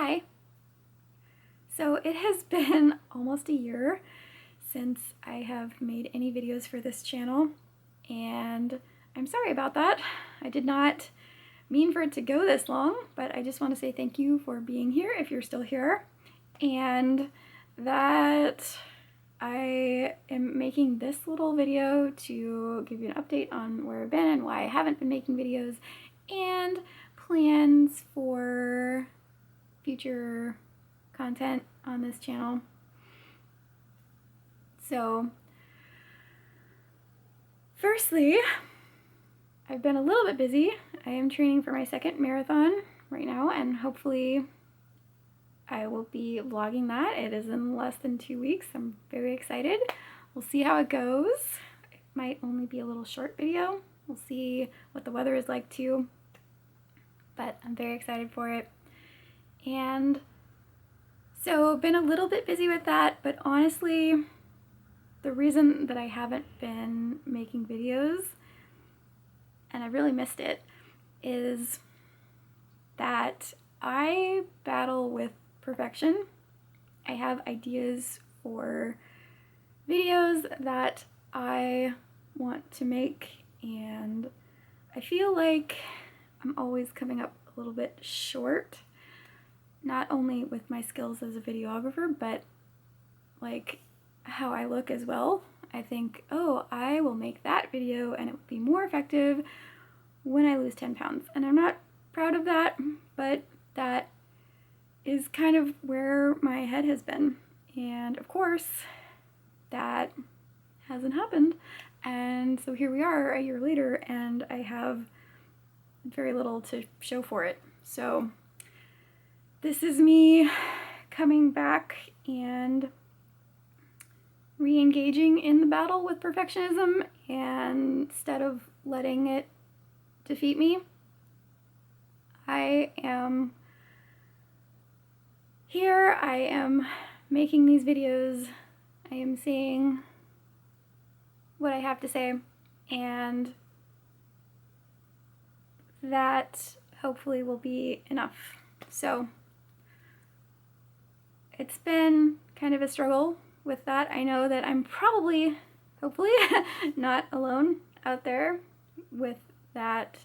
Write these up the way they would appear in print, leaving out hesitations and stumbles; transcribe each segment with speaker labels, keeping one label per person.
Speaker 1: Hi. So it has been almost a year since I have made any videos for this channel, and I'm sorry about that. I did not mean for it to go this long, but I just want to say thank you for being here if you're still here, and that I am making this little video to give you an update on where I've been and why I haven't been making videos, and plans for future content on this channel. So, firstly, I've been a little bit busy. I am training for my second marathon right now, and hopefully I will be vlogging that. It is in less than 2 weeks. I'm very excited. We'll see how it goes. It might only be a little short video. We'll see what the weather is like too, but I'm very excited for it. And so been a little bit busy with that, but honestly, the reason that I haven't been making videos, and I really missed it, is that I battle with perfection. I have ideas for videos that I want to make, and I feel like I'm always coming up a little bit short, not only with my skills as a videographer, but like how I look as well. I think, oh, I will make that video and it will be more effective when I lose 10 pounds. And I'm not proud of that, but that is kind of where my head has been. And of course, that hasn't happened. And so here we are a year later, and I have very little to show for it. So this is me coming back and re-engaging in the battle with perfectionism, and instead of letting it defeat me, I am here, I am making these videos, I am saying what I have to say, and that hopefully will be enough. So it's been kind of a struggle with that. I know that I'm probably, hopefully, not alone out there with that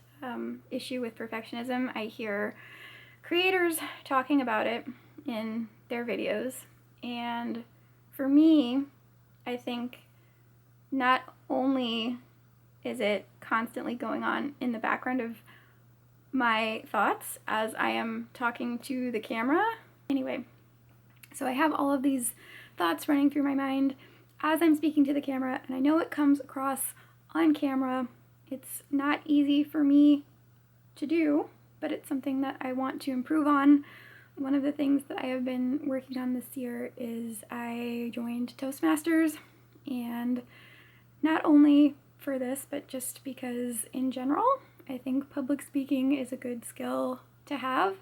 Speaker 1: issue with perfectionism. I hear creators talking about it in their videos, and for me, I think not only is it constantly going on in the background of my thoughts as I am talking to the camera. Anyway, so I have all of these thoughts running through my mind as I'm speaking to the camera, and I know it comes across on camera. It's not easy for me to do, but it's something that I want to improve on. One of the things that I have been working on this year is I joined Toastmasters, and not only for this, but just because in general, I think public speaking is a good skill to have.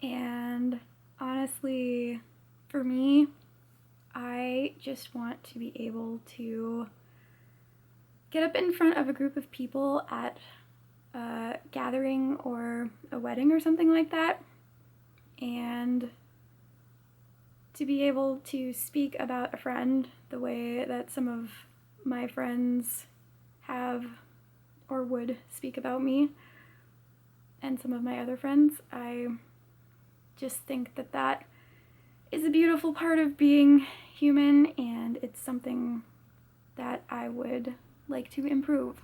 Speaker 1: And honestly, for me, I just want to be able to get up in front of a group of people at a gathering or a wedding or something like that, and to be able to speak about a friend the way that some of my friends have or would speak about me and some of my other friends. I just think that that is a beautiful part of being human, and it's something that I would like to improve.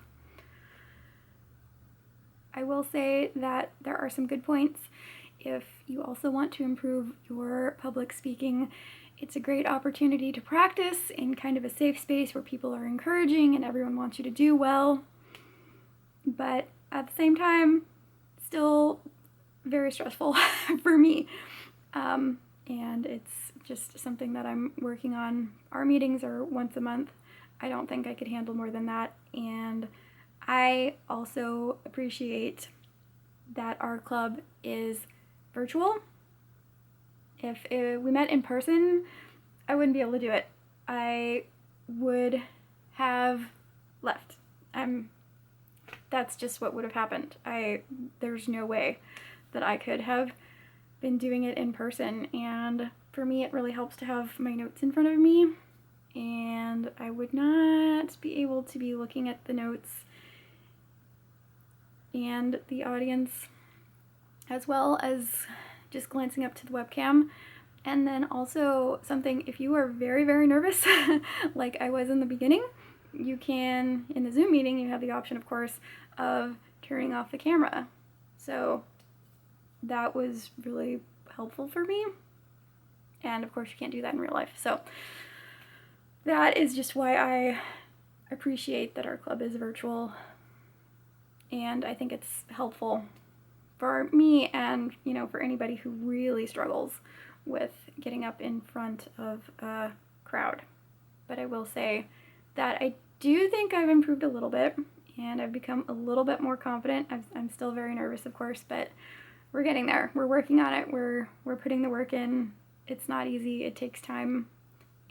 Speaker 1: I will say that there are some good points. If you also want to improve your public speaking, it's a great opportunity to practice in kind of a safe space where people are encouraging and everyone wants you to do well. But at the same time, still very stressful for me. And it's just something that I'm working on. Our meetings are once a month. I don't think I could handle more than that. And I also appreciate that our club is virtual. If we met in person, I wouldn't be able to do it. I would have left. That's just what would have happened. There's no way that I could have been doing it in person, and for me it really helps to have my notes in front of me, and I would not be able to be looking at the notes and the audience as well as just glancing up to the webcam. And then also something, if you are very, very nervous, like I was in the beginning, you can, in the Zoom meeting, you have the option, of course, of turning off the camera. So that was really helpful for me. And of course, you can't do that in real life. So that is just why I appreciate that our club is virtual. And I think it's helpful for me and, you know, for anybody who really struggles with getting up in front of a crowd. But I will say that I do think I've improved a little bit, and I've become a little bit more confident. I'm still very nervous, of course, but we're getting there. We're working on it. We're putting the work in. It's not easy. It takes time,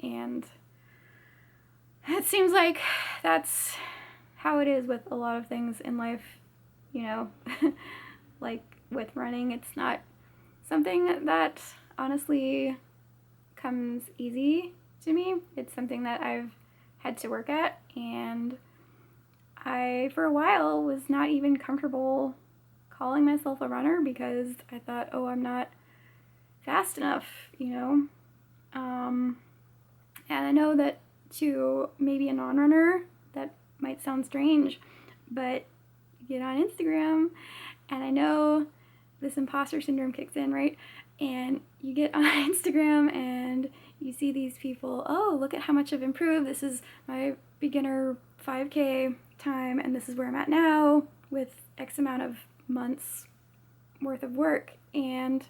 Speaker 1: and it seems like that's how it is with a lot of things in life, you know. Like with running, it's not something that honestly comes easy to me. It's something that I've had to work at, and I, for a while, was not even comfortable calling myself a runner because I thought, oh, I'm not fast enough, you know? And I know that to maybe a non-runner, that might sound strange, but you get on Instagram, and I know this imposter syndrome kicks in, right? And you get on Instagram and you see these people, oh, look at how much I've improved. This is my beginner 5K time, and this is where I'm at now with X amount of months worth of work. And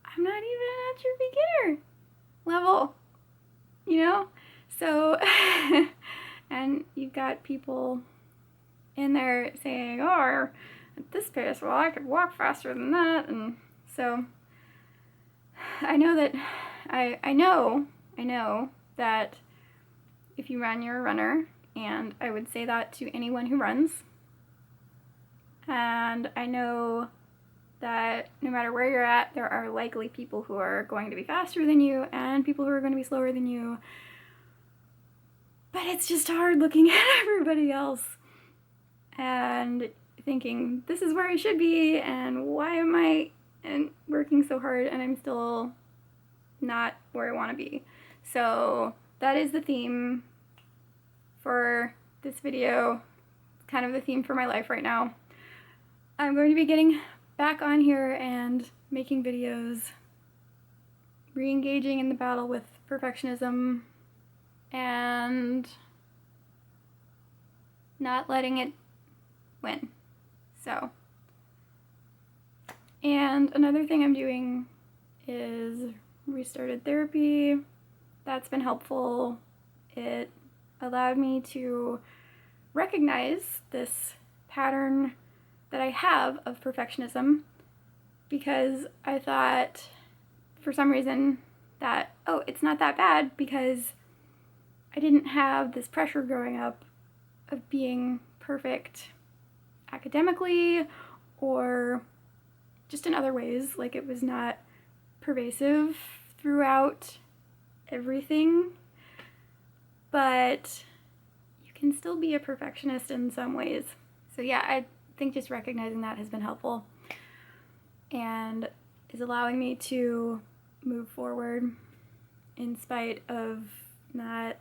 Speaker 1: I'm not even at your beginner level, you know? So, and you've got people in there saying, oh, at this pace, well, I could walk faster than that. And so I know that I know that if you run, you're a runner, and I would say that to anyone who runs. And I know that no matter where you're at, there are likely people who are going to be faster than you and people who are going to be slower than you. But it's just hard looking at everybody else and thinking, this is where I should be, and why am I working so hard and I'm still not where I want to be. So that is the theme for this video, kind of the theme for my life right now. I'm going to be getting back on here and making videos, re-engaging in the battle with perfectionism, and not letting it win. So, and another thing I'm doing is restarted therapy. That's been helpful. It allowed me to recognize this pattern that I have of perfectionism, because I thought for some reason that, oh, it's not that bad because I didn't have this pressure growing up of being perfect academically or just in other ways. Like, it was not pervasive throughout everything, but you can still be a perfectionist in some ways. So yeah, I think just recognizing that has been helpful and is allowing me to move forward in spite of not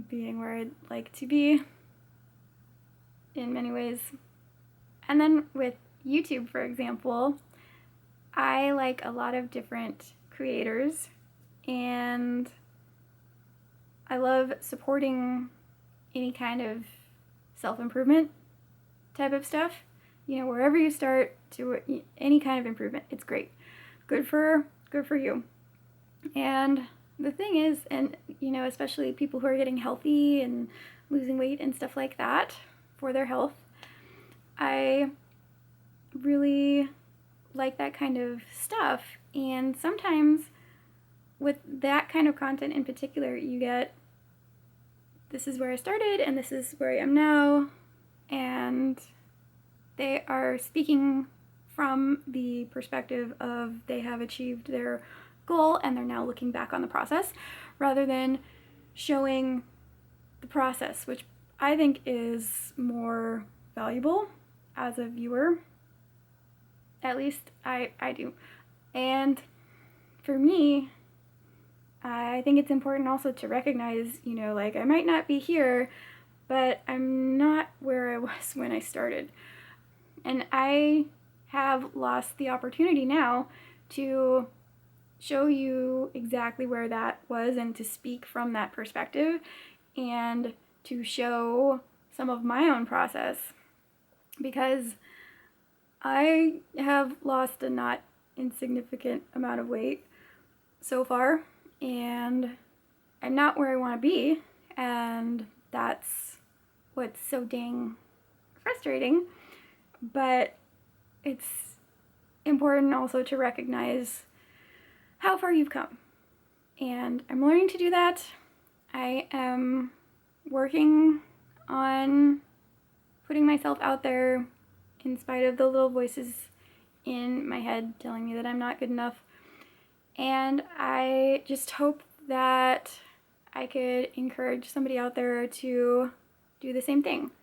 Speaker 1: being where I'd like to be in many ways. And then with YouTube, for example, I like a lot of different creators, and I love supporting any kind of self-improvement type of stuff. You know, wherever you start to any kind of improvement, it's great. Good for you. And the thing is, and you know, especially people who are getting healthy and losing weight and stuff like that for their health, I really like that kind of stuff. And sometimes with that kind of content in particular, you get, this is where I started and this is where I am now, and they are speaking from the perspective of they have achieved their goal and they're now looking back on the process, rather than showing the process, which I think is more valuable as a viewer. At least I do. And for me, I think it's important also to recognize, like, I might not be here, but I'm not where I was when I started. And I have lost the opportunity now to show you exactly where that was and to speak from that perspective and to show some of my own process, because I have lost a not insignificant amount of weight so far, and I'm not where I want to be, and that's what's so dang frustrating. But it's important also to recognize how far you've come, and I'm learning to do that. I am working on putting myself out there in spite of the little voices in my head telling me that I'm not good enough. And I just hope that I could encourage somebody out there to do the same thing.